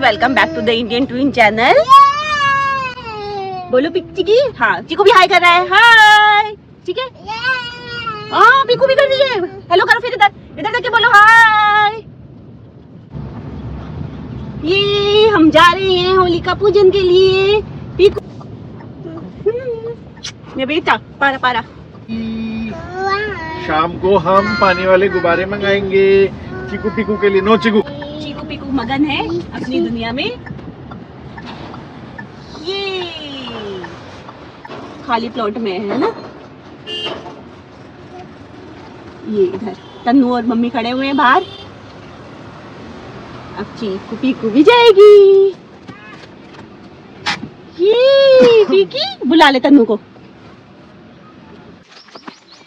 Welcome back to the Indian twin channel. बोलो चिकी। हाँ, चिकू भी हाय कर रहा है। हाय ठीक है। हाँ, पिकू भी कर रही है। हेलो करो फिर इधर इधर देख के बोलो हाय। ये हम जा रहे हैं होलिका पूजन के लिए। पिकू मेरा बेटा पारा पारा। शाम को हम पानी वाले गुब्बारे मंगाएंगे चीकू पिकू के लिए। नो चिकू। चीकू पिकू मगन है अपनी दुनिया में। ये खाली प्लॉट में है ना। ये इधर तन्नू और मम्मी खड़े हुए हैं बाहर। अब चीकू पिकू भी जाएगी। ये पीकी बुला ले तन्नू को।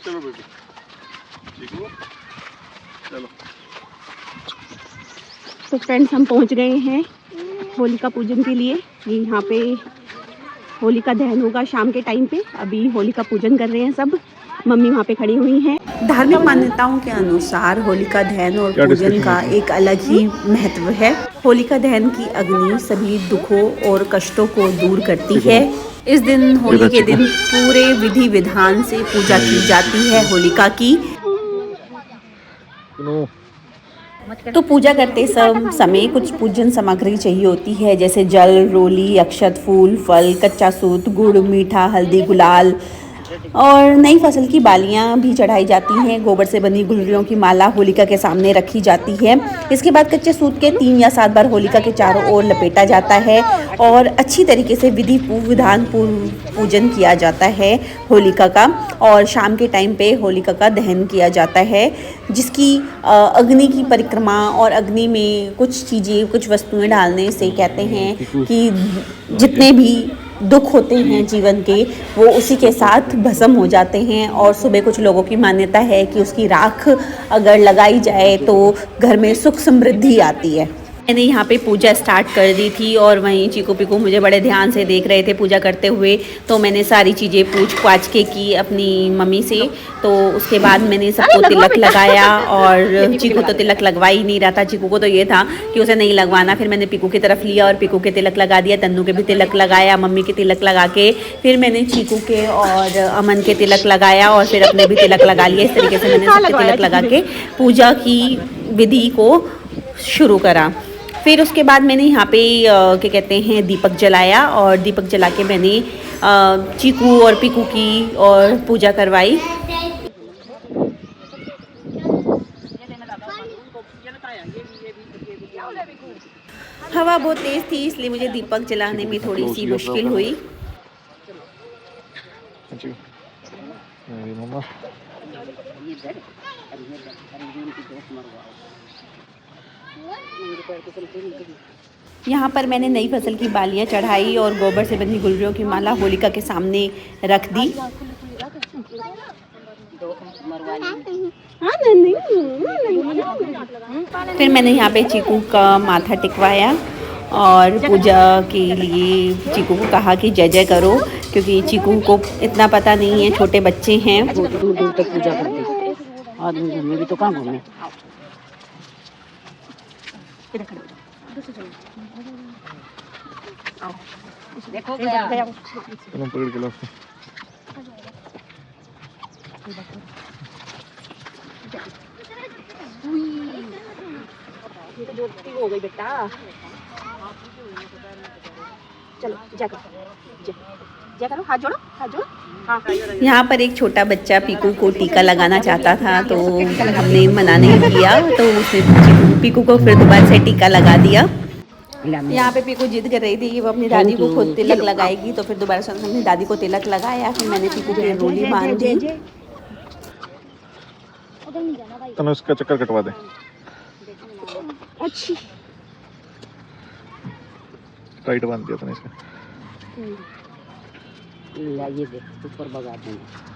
चलो बेबी चिकू चलो। तो फ्रेंड्स हम पहुंच गए हैं होलिका पूजन के लिए। ये यहाँ पे होलिका दहन होगा शाम के टाइम पे। अभी होलिका पूजन कर रहे हैं सब। मम्मी वहाँ पे खड़ी हुई हैं। धार्मिक मान्यताओं के अनुसार होलिका दहन और पूजन का एक अलग ही महत्व है। होलिका दहन की अग्नि सभी दुखों और कष्टों को दूर करती है। इस दिन होली के दिन पूरे विधि विधान से पूजा की जाती है होलिका की। तो पूजा करते समय कुछ पूजन सामग्री चाहिए होती है, जैसे जल, रोली, अक्षत, फूल, फल, कच्चा सूत, गुड़, मीठा, हल्दी, गुलाल और नई फसल की बालियां भी चढ़ाई जाती हैं। गोबर से बनी गुलरियों की माला होलिका के सामने रखी जाती है। इसके बाद कच्चे सूत के 3 या 7 बार होलिका के चारों ओर लपेटा जाता है और अच्छी तरीके से विधि विधान पूजन किया जाता है होलिका का। और शाम के टाइम पे होलिका का दहन किया जाता है, जिसकी अग्नि की परिक्रमा और अग्नि में कुछ चीज़ें, कुछ वस्तुएं डालने से कहते हैं कि जितने भी दुख होते हैं जीवन के वो उसी के साथ भस्म हो जाते हैं। और सुबह कुछ लोगों की मान्यता है कि उसकी राख अगर लगाई जाए तो घर में सुख समृद्धि आती है। मैंने यहाँ पे पूजा स्टार्ट कर दी थी और वहीं चीकू पिकू मुझे बड़े ध्यान से देख रहे थे पूजा करते हुए। तो मैंने सारी चीज़ें पूछ पाछ के की अपनी मम्मी से। तो उसके बाद मैंने सबको तिलक लगाया और चीकू तो तिलक लगवा ही नहीं रहा था। चीकू को तो ये था कि उसे नहीं लगवाना। फिर मैंने पिकू की तरफ लिया और पिकू के तिलक लगा दिया। तन्नू के भी तिलक लगाया, मम्मी के तिलक लगा के फिर मैंने चीकू के और अमन के तिलक लगाया और फिर अपने भी तिलक लगा लिया। इस तरीके से मैंने सबके तिलक लगा के पूजा की विधि को शुरू करा। फिर उसके बाद मैंने यहाँ पे क्या कहते हैं दीपक जलाया और दीपक जला के मैंने चीकू और पिकू की और पूजा करवाई। हवा बहुत तेज थी इसलिए मुझे दीपक जलाने में थोड़ी सी मुश्किल हुई। यहाँ पर मैंने नई फसल की बालियाँ चढ़ाई और गोबर से बनी गुलरियों की माला होलिका के सामने रख दी। फिर मैंने यहाँ पे चीकू का माथा टिकवाया और पूजा के लिए चीकू को कहा कि जय जय करो, क्योंकि चीकू को इतना पता नहीं है, छोटे बच्चे हैं। दूर दूर तक पूजा करते आदमी घर में भी तो कहाँ घूमे। देखो गया। पकड़ के लो। हो गई बेटा। चलो जा करो, हाथ जोड़ो, हाथ जोड़ो। हाँ। यहाँ पर एक छोटा बच्चा पीकू को टीका लगाना चाहता था तो हमने मना नहीं किया, तो उसने पीकू को फिर दोबारा से टीका लगा दिया। यहाँ पे पीकू जिद कर रही थी कि वो अपनी दादी को खुद तिलक लगाएगी, तो फिर दोबारा से अपनी दादी को तिलक लगाया। फिर मैंने पीकू की रोली बांध दी। तो उसका चक्कर कटवा दे। अच्छी टाइट बांध दिया तूने इसका। ये देख ऊपर भगा देंगे।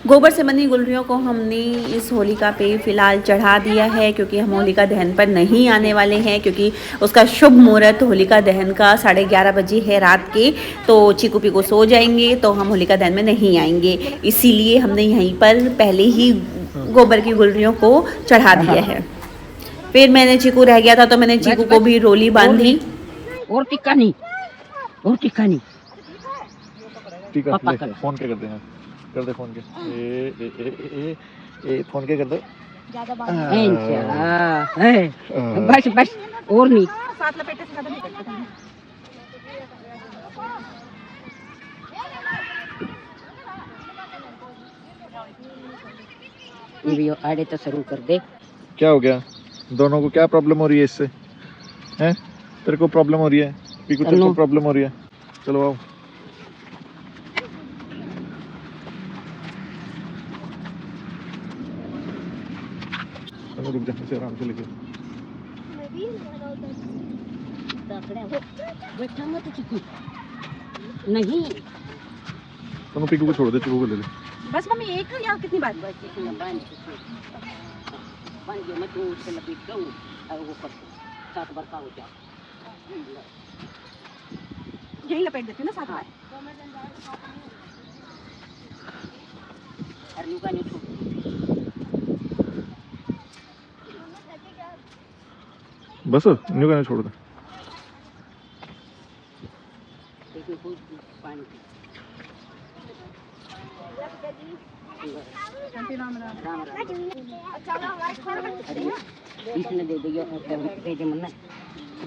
गोबर से बनी गुलरियों को हमने इस होलिका पे फिलहाल चढ़ा दिया है, क्योंकि हम होलिका दहन पर नहीं आने वाले हैं, क्योंकि उसका शुभ मुहूर्त होलिका दहन का 11:30 बजे है रात के। तो चीकू पिकू सो जाएंगे तो हम होलिका दहन में नहीं आएंगे, इसीलिए हमने यहीं पर पहले ही गोबर की गुलरियों को चढ़ा दिया है। फिर मैंने चीकू रह गया था तो मैंने चीकू को भी रोली बांधी। और टिक्का नहीं, और टिक्का नहीं। ठीक है, पापा ले, कर। फोन के कर दे, हाँ। कर दे फोन के। ए फोन के कर दे। बस बस और नहीं। ये भी आड़े तो शुरू कर दे। क्या हो गया? दोनों को क्या प्रॉब्लम हो रही है इससे? हैं? तेरे को प्रॉब्लम हो रही है? पीकू तेरे को प्रॉब्लम हो रही है? चलो आओ। चलो रुक जा, इसे आराम से लेके। बैठा मत चिकू। नहीं दोनों पीकू को छोड़ दे, चीकू को ले ले। बस मम्मी एक या कितनी बार? मैं तो उससे लपेट दूँ और वो कर सात बार का हो जाए। यही लपेट देती हूँ ना साथ में। अरे लुका नहीं छोड़। बस न्यू गाने छोड़ दे। देखिए कोई पानी राम राम। अरे इसने दे दिया दे दे मन्ना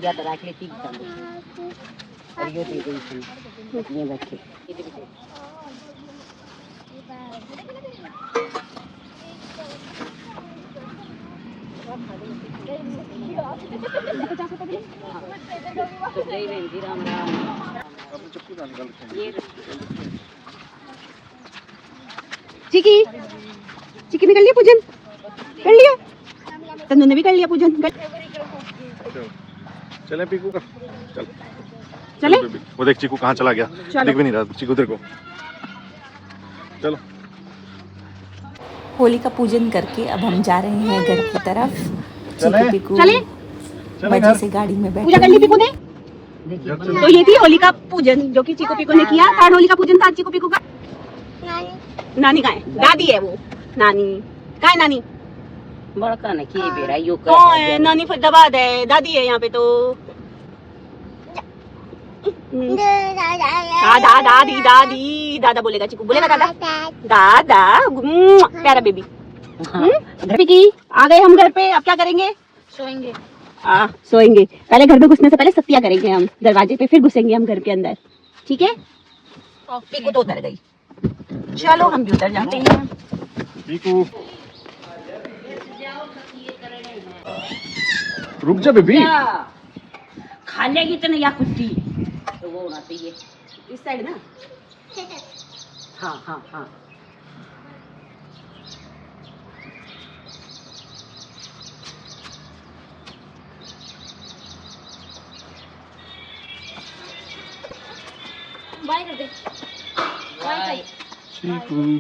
या तो रख लेती कर दे। अरे ये दे दे इसने ये रखे ये दे। तो जय वेंदी राम राम। ये चिकी चिकी ने कर लिया पूजन? कर लिया? तन्नू ने भी कर लिया पूजन? चले पीकू का, चल चले? वो देख चीकू कहाँ चला गया, दिख भी नहीं रहा चीकू तेरे को। चलो होली का पूजन करके अब हम जा रहे हैं घर की तरफ। चले? चीकू पीकू चले मजे घर। से गाड़ी में बैठे। पूजा कर ली पीकू ने? देखिए तो ये थी होली का पूजन जो कि चीकू पीकू ने किया। थर्ड होली का पूजन था चीकू पीकू का। नानी का है, दादी है वो। नानी का है? नानी बड़का न किए बेरा यो कर कौन है? नानी फरीदाबाद है, दादी है यहाँ पे तो। दादा दादी दादी दादा बोलेगा चीकू, बोलेगा दादा दादा। प्यारा बेबी। पिकी आ गए हम घर पे। अब क्या करेंगे? सोएंगे। सोएंगे। पहले घर में घुसने से पहले सत्या करेंगे हम दरवाजे पे, फिर घुसेंगे हम घर के अंदर। ठीक है? पीकू तो उतर गई। चलो हम भी उतर जाते हैं। पीकू रुक जा बेबी। खा लेगी तो नहीं या कुत्ती तो वो होना चाहिए इस साइड ना। हाँ हाँ हाँ बाय कर दे। Bye. Cheeku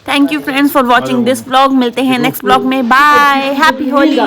thank you friends for watching this vlog. मिलते हैं नेक्स्ट व्लॉग में। Bye, happy Holi.